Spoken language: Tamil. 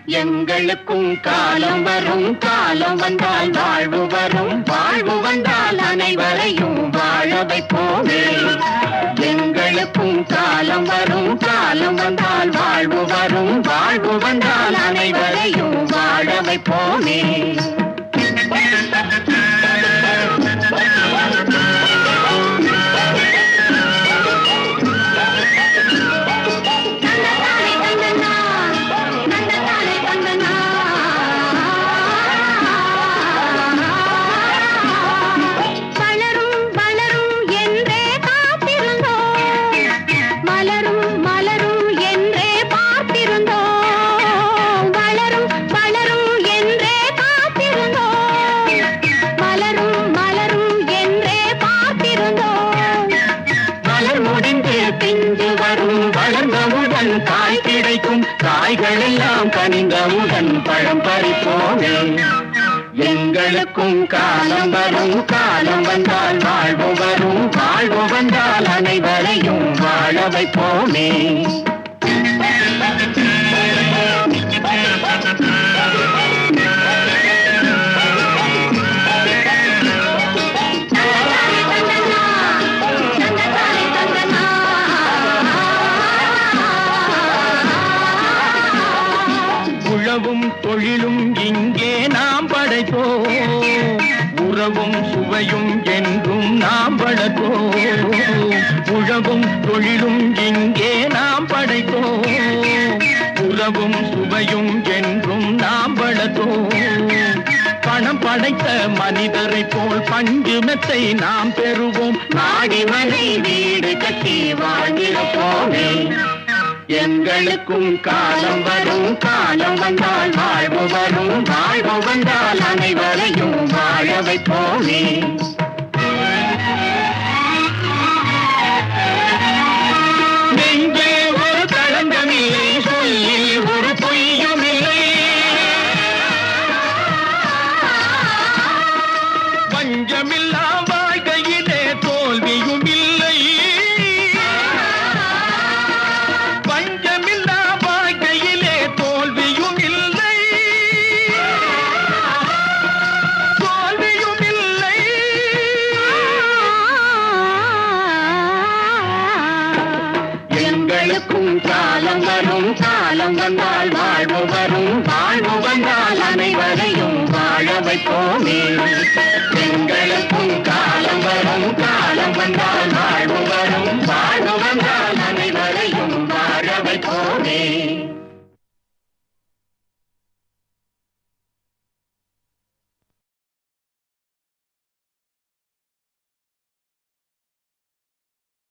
எங்களுக்கும் காலம் வரும், காலம் வந்தால் வாழ்வு வரும், வாழ்வு வந்தால் அனைவரையும் வாழ வைப்போமே. எங்களுக்கும் காலம் வரும், காலம் வந்தால் வாழ்வு வரும், வாழ்வு வந்தால் அனைவரையும் வாழ வைப்போமே. பிஞ்சு வரும் வளர்ந்தவுடன் காய் கிடைக்கும், காய்கள் எல்லாம் கனிந்தவுடன் பழம் பறிப்போமே. எங்களுக்கும் காலம் வரும், காலம் வந்தால் வாழ்வு வரும், வாழ்வு வந்தால் அனைவரையும் வாழ வைப்போமே. உழவும் தொழிலும் இங்கே நாம் படைத்தோம், உறவும் சுவையும் என்றும் நாம் வளர்த்தோம். உழவும் தொழிலும் இங்கே நாம் படைத்தோம், உறவும் சுவையும் என்றும் நாம் வளர்த்தோம். பணம் படைத்த மனிதரை போல் பஞ்சு மெத்தை நாம் பெறுவோம், மாடிமனை வீடு கட்டி வாழ்ந்திருப்போமே. எங்களுக்கும் காலம் வரும், காலம் வந்தால் வாழ்வு வரும், வாழ்வு வந்தால் அனைவரையும் வாழ வைப்போமே. நெஞ்சே ஒரு களங்கமில்லை, சொல்லில் ஒரு பொய்யும் இல்லை, பஞ்சமில்லா வாழ்க்கையிலே தோல்வியும் இல்லை, பஞ்சமில்லா வாழ்க்கையிலே தோல்வியும் இல்லை, தோல்வியும் இல்லை. எங்களுக்கும் காலம் வரும், காலம் வந்தால் வாழ்வு வரும், வாழ்வு வந்தால் அனைவரையும் வாழ வைப்போமே. எங்களுக்கும் காலம் வரும், காலம் வந்தால் வாழ்வு வரும், வாழ்வு வந்தால் அனைவரையும் வாழ வைப்போமே.